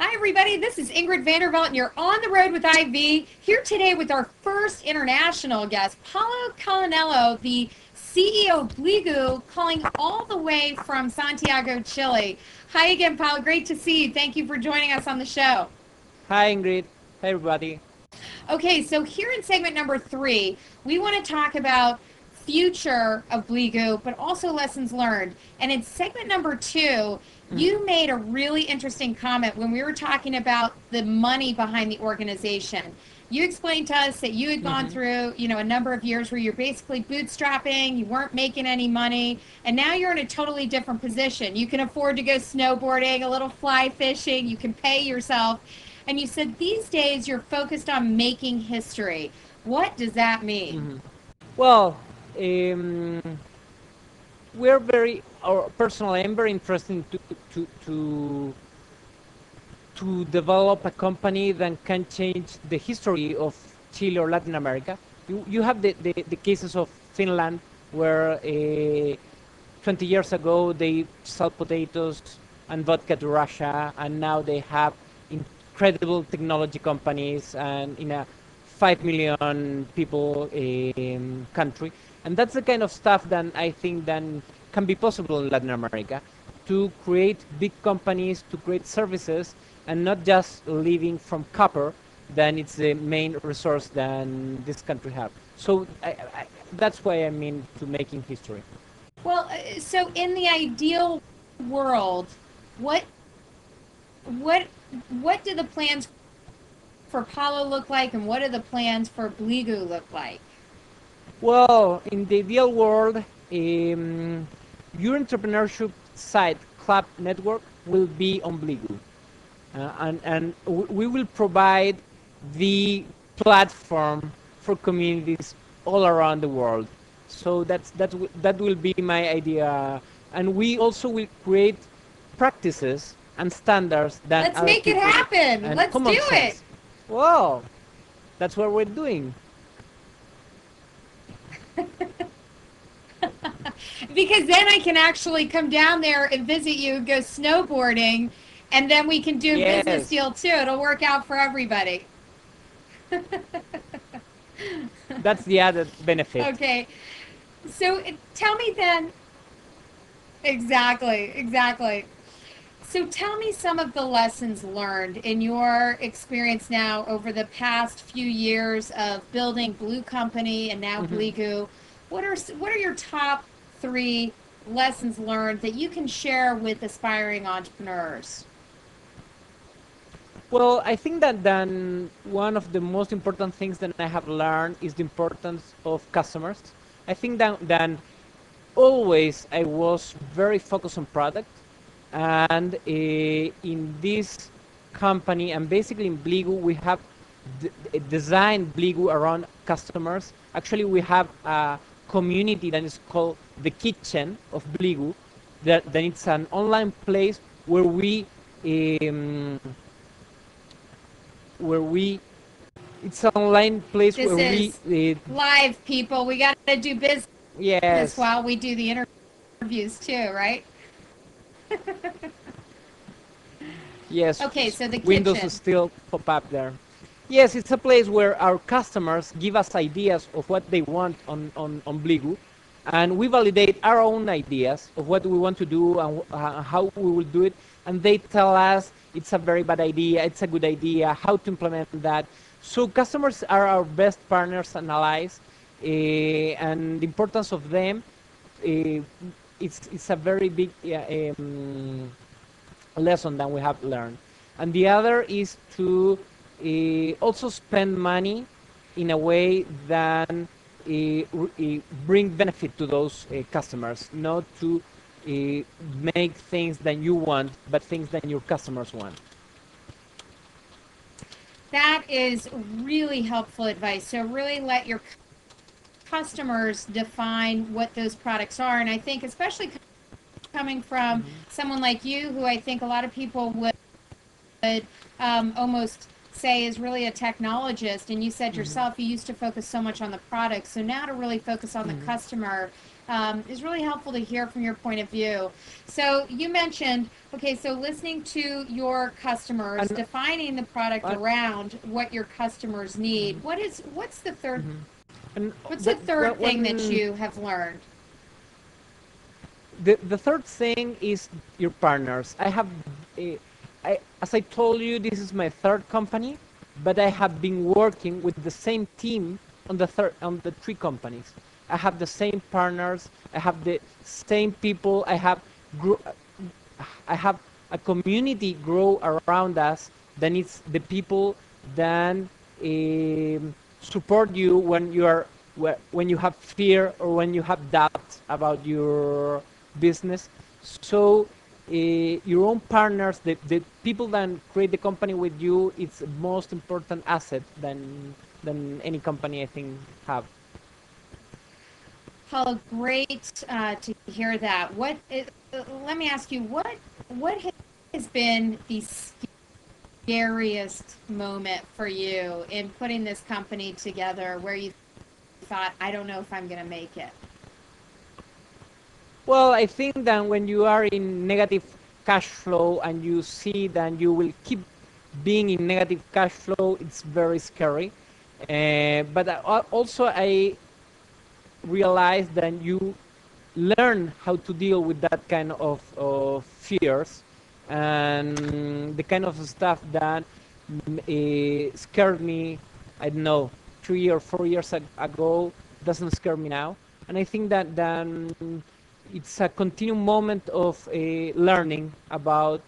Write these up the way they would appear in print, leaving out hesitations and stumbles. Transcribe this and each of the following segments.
Hi, everybody. This is Ingrid Vanderveldt, and you're on the road with IV. Here today with our first international guest, Paolo Colonnello, the CEO of Bligoo, calling all the way from Santiago, Chile. Hi again, Paolo. Great to see you. Thank you for joining us on the show. Hi, Ingrid. Hi, everybody. Okay, so here in segment number 3, we want to talk about future of Bligoo, but also lessons learned. And in segment number 2, you made a really interesting comment when we were talking about the money behind the organization. You explained to us that you had gone through, a number of years where you're basically bootstrapping, you weren't making any money, and now you're in a totally different position. You can afford to go snowboarding, a little fly fishing, you can pay yourself. And you said these days you're focused on making history. What does that mean? Well, we're very, or personally, I'm very interested to develop a company that can change the history of Chile or Latin America. You have the cases of Finland, where 20 years ago they sold potatoes and vodka to Russia, and now they have incredible technology companies and in a 5 million people country. And that's the kind of stuff that I think that can be possible in Latin America, to create big companies, to create services, and not just living from copper, then it's the main resource that this country have. So that's why I mean to making history. Well, so in the ideal world, what what do the plans for Paolo look like, and what do the plans for Bligoo look like? Well, in the ideal world, your entrepreneurship site, Club Network, will be on Bligoo. And we will provide the platform for communities all around the world. So that will be my idea. And we also will create practices and standards that Let's other make it people happen. and Let's common do it. sense. Well, that's what we're doing. Because then I can actually come down there and visit you, go snowboarding, and then we can do a business Yes, deal too. It'll work out for everybody. that's the added benefit. Okay. So tell me then, exactly. So tell me some of the lessons learned in your experience now over the past few years of building Blue Company and now Bligoo. What are your top 3 lessons learned that you can share with aspiring entrepreneurs? Well, I think that then one of the most important things that I have learned is the importance of customers. I think that always I was very focused on product, and in this company and basically in Bligoo we have designed Bligoo around customers. Actually, we have a community that is called the Kitchen of Bligoo. That it's an online place where um, we it's an online place This where is live, people. We got to do business yes. while we do the interviews too, right? Yes, Okay, so the Windows kitchen. still pop up there. Yes, it's a place where our customers give us ideas of what they want on Bligoo, and we validate our own ideas of what we want to do and how we will do it, and they tell us it's a very bad idea, it's a good idea, how to implement that. So customers are our best partners and allies, and the importance of them, uh, it's a very big lesson that we have learned. And the other is to also spend money in a way that bring benefit to those customers, not to make things that you want, but things that your customers want. That is really helpful advice. So really let your customers define what those products are. And I think especially coming from someone like you, who I think a lot of people would almost say, is really a technologist, and you said yourself you used to focus so much on the product, so now to really focus on the customer is really helpful to hear from your point of view. So you mentioned, okay, so listening to your customers, And defining the product uh, around what your customers need. What's the third and what's the third thing that when you have learned? the third thing is your partners. As I told you, this is my third company, but I have been working with the same team on the three companies. I have the same partners. I have the same people. I have a community grow around us. Then it's the people that support you when when you have fear or when you have doubt about your business. So your own partners, the people that create the company with you, it's the most important asset than any company I think have. Paula, great to hear that. Let me ask you, what has been the scariest moment for you in putting this company together where you thought, I don't know if I'm going to make it? Well, I think that when you are in negative cash flow and you see that you will keep being in negative cash flow, it's very scary. But also I realized that you learn how to deal with that kind of fears and the kind of stuff that scared me, I don't know, 3 or 4 years ago doesn't scare me now. And I think that then it's a continued moment of learning about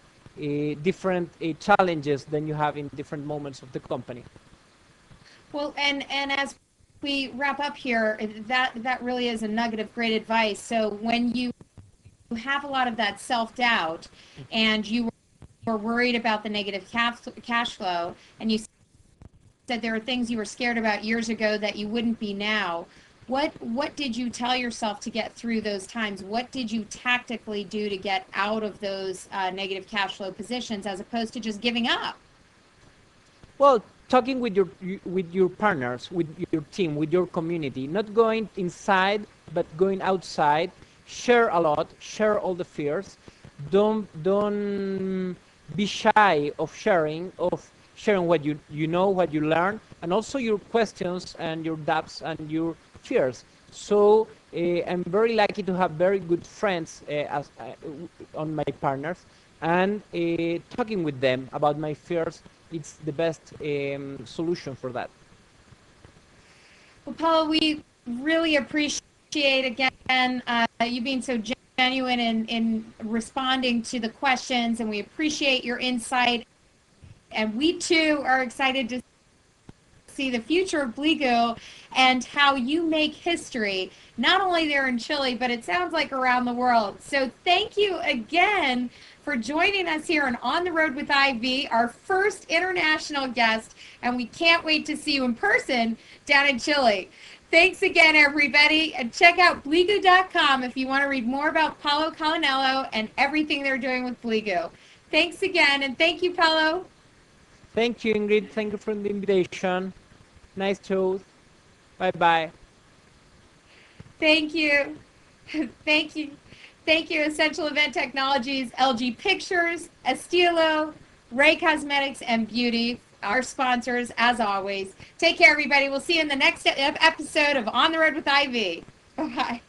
different challenges than you have in different moments of the company. Well, and as we wrap up here, that really is a nugget of great advice. So when you have a lot of that self-doubt and you were worried about the negative cash flow, and you said there are things you were scared about years ago that you wouldn't be now, what did you tell yourself to get through those times? What did you tactically do to get out of those negative cash flow positions as opposed to just giving up? Well, talking with your partners, with your team, with your community, not going inside but going outside. Share a lot. Share all the fears. Don't be shy of sharing what you know, what you learn, and also your questions and your doubts and your fears. So I'm very lucky to have very good friends on my partners, and talking with them about my fears, it's the best solution for that. Well, Paula, we really appreciate again you being so genuine in responding to the questions, and we appreciate your insight. And we too are excited to see the future of Bligoo and how you make history, not only there in Chile, but it sounds like around the world. So thank you again for joining us here on the Road with Ivy, our first international guest, and we can't wait to see you in person down in Chile. Thanks again, everybody, and check out Bligoo.com if you want to read more about Paolo Colonnello and everything they're doing with Bligoo. Thanks again, and thank you, Paolo. Thank you, Ingrid. Thank you for the invitation. Nice show. Bye-bye. Thank you. Thank you. Thank you, Essential Event Technologies, LG Pictures, Estilo, Ray Cosmetics, and Beauty, our sponsors, as always. Take care, everybody. We'll see you in the next episode of On the Road with Ivy. Bye-bye.